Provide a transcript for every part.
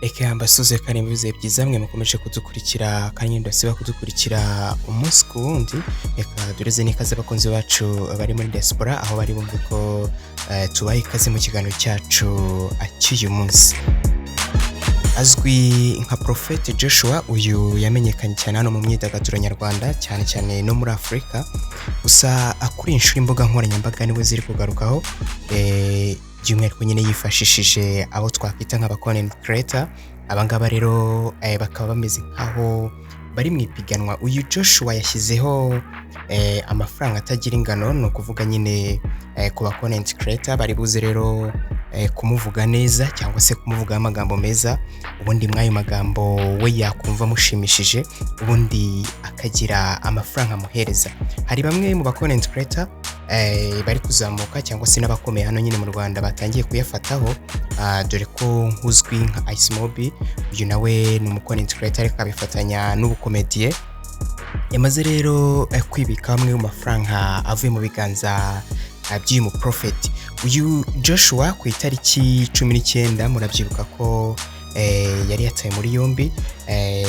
Reka mbasuze kandi mbize byiza mwe mukomeje kudukurikira kandi ndasiba kudukurikira umunsi ku wundi. Reka dureze n'ikaze abakunzi bacu bari muri diaspora aho bari bumve ko tubaha ikaze mu kiganiro cyacu cy'uyu munsi. Azwi nka Prophet Joshua, uyu yamenyekanye cyane hano mu myidagaduro nyarwanda cyane cyane no muri Afurika, gusa akuri inshuro imbuga nkoranyambaga niwe ziri kugarukaho by'umwihariko nyine yifashishije abo twakwita nk'aba content creator. Abangaba rero bakaba bameze nkaho bari mu ipiganwa. Uyu Joshua yashyizeho amafaranga atagira ingano, no kuvuga nyine ku ba content creator bari buze rero kumuvuga neza cyangwa se kumuvuga amagambo meza, ubundi mwayo magambo we yakumva mushimishije, ubundi akagira amafaranga amuhereza. Hari bamwe mu ba content creator bari kuzamuka cyangwa se n'abakomeye hano nyine mu Rwanda batangiye kuyafataho, dore ko nk'uzwi nka Ice Mobi, uyu nawe ni umu content creator ariko abifatanya n'ubukomediye. Yamaze rero kwibika amwe mu mafaranga avuye mu biganza by'uyu mu Prophet. Uyu Joshua ku itariki 19 murabyibuka ko yari yataye muri yombi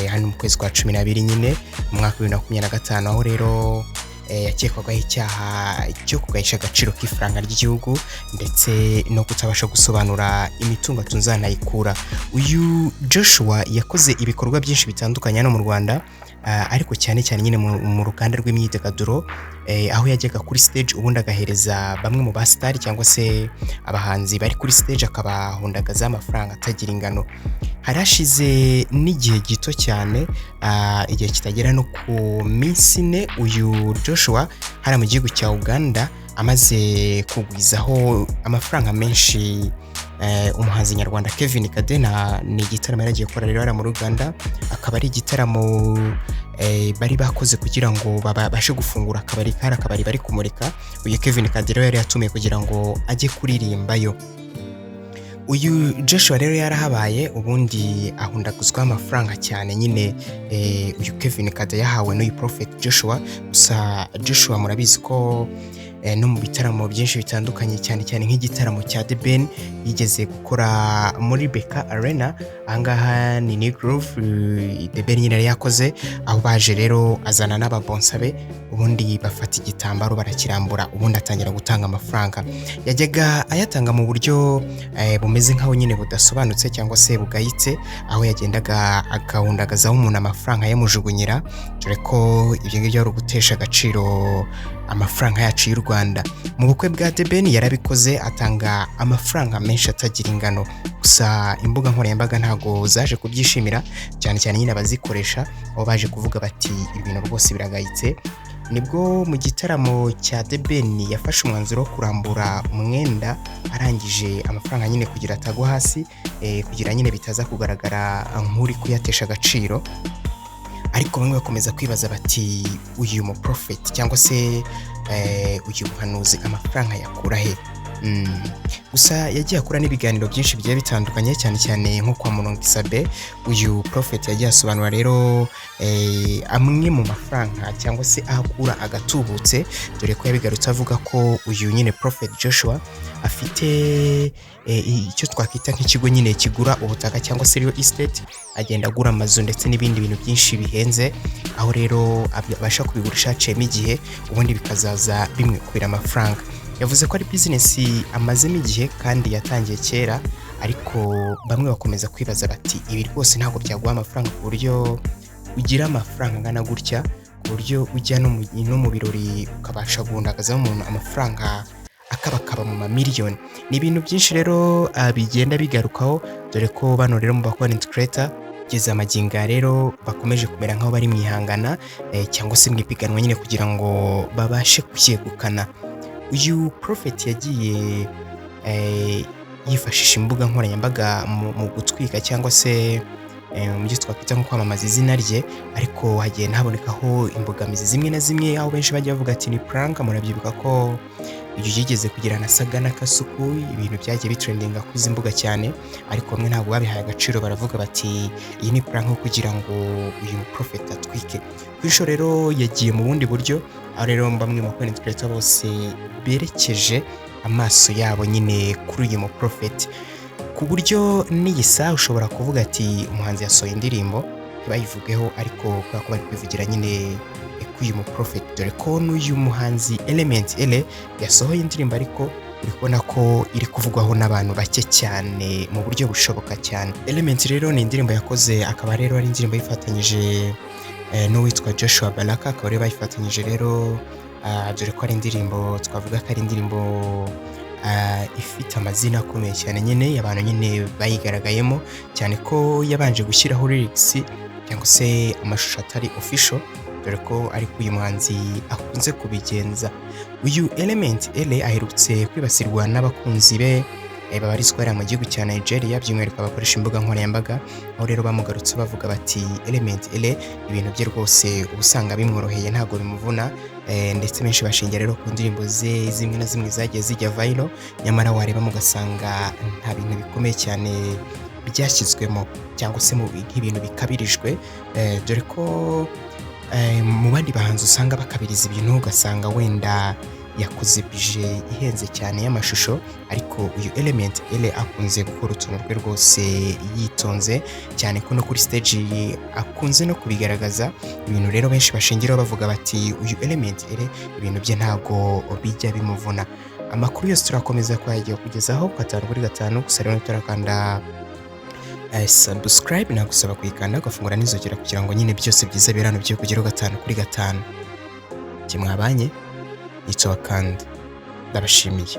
hano mu kwezi kwa 12 nyine mu mwaka wa 2025, aho rero yakekwagaho icyaha cyo kugahisha agaciro k'ifaranga ry'igihugu ndetse no kutabasha gusobanura imitungo atunzanayikura. Uyu Joshua yakoze ibikorwa byinshi bitandukanye hano mu Rwanda, ariko cyane cyane nyine mu ruganda rw'imyidagaduro, aho yajyaga kuri stage ubundi agahereza bamwe mu basitari cyangwa se abahanzi bari kuri stage akabahundagaza amafaranga atagira ingano. Harashize n'igihe gito cyane, igihe kitagera no ku minsi 4, uyu Joshua hari mu gihugu cya Uganda amaze kugwizaho amafaranga menshi umuhanzi nyarwanda Kevin Kadena. Ni igitaramo yaragiye gukora rero ara mu Uganda, akaba ari igitaramo bari bakoze kugira ngo babashe gufungura akabari, kari akabari bari kumurika. Uyu Kevin Kadena yari yatumiye kugira ngo ajye kuririmbayo. Uyu Joshua rero yarahabaye, ubundi ahundaguzwa amafaranga cyane nyine. Uyu Kevin Kadena yahawe n'uyu Prophet Joshua. Gusa Joshua murabizi ko no mu bitaramo byinshi bitandukanye cyane cyane nk'igitaramo cya The Ben yigeze gukora muri Beka Arena, ahangaha ni New Groove The Ben nyine yakoze, aho baje rero azana n'ababonsabe, ubundi bafata igitambaro barakirambura, ubundi atangira gutanga amafaranga. Yajyaga ayatanga mu buryo bumeze nkaho nyine budasobanutse cyangwa se bugayitse, aho yagendaga agahundagazaho umuntu amafaranga yamujugunyira, dore ko ibyo ngibyo ari ugutesha agaciro amafaranga yacu y'u Rwanda. Mu bukwe bwa The Ben yarabikoze, atanga amafaranga menshi atagira ingano. Gusa imbuga nkoranyambaga ntago zaje kubyishimira, cyane cyane nyine abazikoresha, aho baje kuvuga bati ibintu rwose biragayitse. Nibwo mu gitaramo cya The Ben yafashe umwanzuro wo kurambura umwenda, arangije amafaranga nyine kugira atagwa hasi, kugira nyine bitaza kugaragara nk'uri kuyatesha agaciro. Ariko bamwe bakomeza kwibaza bati uyu mu Prophet cyangwa se uyu muhanuzi amafaranga yakura he? Gusa yagiye akora n'ibiganiro byinshi bigiye bitandukanye, cyane cyane nko kwa Mulongo Isabe. Uyu Prophet yagiye asobanura rero amwe mu mafaranga cyangwa se ahakura agatubutse, dore ko yabigarutse avuga ko uyu nyine Prophet Joshua afite icyo twakwita nk'ikigo nyine kigura ubutaka cyangwa se real estate, agenda agura amazu ndetse n'ibindi bintu byinshi bihenze, aho rero abasha kubigurisha haciyemo igihe, ubundi bikazaza bimwikubira amafaranga. Yavuze ko ari business amazemo igihe kandi yatangiye kera, ariko bamwe bakomeza kwibaza bati ibi rwose ntabwo byaguha amafaranga ku buryo ugira amafaranga angana gutya, ku buryo ujya no mu birori ukabasha guhundagazaho umuntu amafaranga akabakaba mu mamiliyoni. Ni ibintu byinshi rero bigenda bigarukaho, dore ko bano rero mu ba content creator kugeza amaginga rero bakomeje kumera nk'aho bari mwihangana cyangwa se mwipiganwa nyine kugira ngo babashe kucyegukana. Uyu Prophet yagiye yifashisha imbuga nkoranyambaga mu gutwika cyangwa se mu byo twakwita nko kwamamaza izina rye, ariko hagiye habonekaho imbogamizi zimwe na zimwe, aho benshi bajya bavuga ati ni prank. Murabyibuka ko iyo yigeze kugira na saga n'akasuku, ibintu byagiye bitrendinga ku izi mbuga cyane, ariko bamwe ntabwo babihaye agaciro, baravuga bati iyi ni prank kugira ngo uyu Prophet atwike. Kwisho rero yagiye mu bundi buryo, aho rero bamwe mu content creator bose berekeje amaso yabo nyine kuri uyu mu Prophet. ku buryo n'iyi saha ushobora kuvuga ati umuhanzi yasohoye indirimbo ntibayivugeho ariko kubera ko bari kwivugira nyine k'uyu mu Prophet, dore ko n'uyu muhanzi Element Ele yasohoye indirimbo ariko uri kubona ko iri kuvugwaho n'abantu bake cyane mu buryo bushoboka cyane. Element rero ni indirimbo yakoze, akaba rero ari indirimbo yifatanyije n'uwitwa Joshua Baraka, akaba rero bayifatanyije rero, dore ko ari indirimbo twavuga ko ari indirimbo ifite amazina akomeye cyane nyine, abantu nyine bayigaragayemo cyane ko yabanje gushyiraho lyrics cyangwa se amashusho atari official, dore ko ariko uyu muhanzi akunze kubigenza. Uyu Element Ele aherutse kwibasirwa n'abakunzi be babarizwa hariya mu gihugu cya Nigeria, by'umwihariko abakoresha imbuga nkoranyambaga, aho rero bamugarutse bavuga bati Element Ele ibintu bye rwose uba usanga bimworoheye ntabwo bimuvuna, ndetse benshi bashingira rero ku ndirimbo ze zimwe na zimwe zagiye zijya viral, nyamara wareba mugasanga nta bintu bikomeye cyane byashyizwemo cyangwa se nk'ibintu bikabirijwe, dore ko mu bandi bahanzi usanga bakabiriza ibintu ugasanga wenda yakoze bije ihenze cyane y'amashusho, ariko uyu Element Ele akunze gukora utuntu rwe rwose yitonze cyane ko no kuri stage akunze no kubigaragaza, ibintu rero benshi bashingiraho bavuga bati uyu Element Ele ibintu bye ntago bijya bimuvuna. Amakuru yose turakomeza kwagiye kugezaho 5/5, gusa rero turakanda subscribe, nagusaba kuyikanda ugafungura n'inzogera kugira ngo nyine byose byiza birano byo kugeraho 5/5. Kimwabanye yitwa kandi ndabashimiye.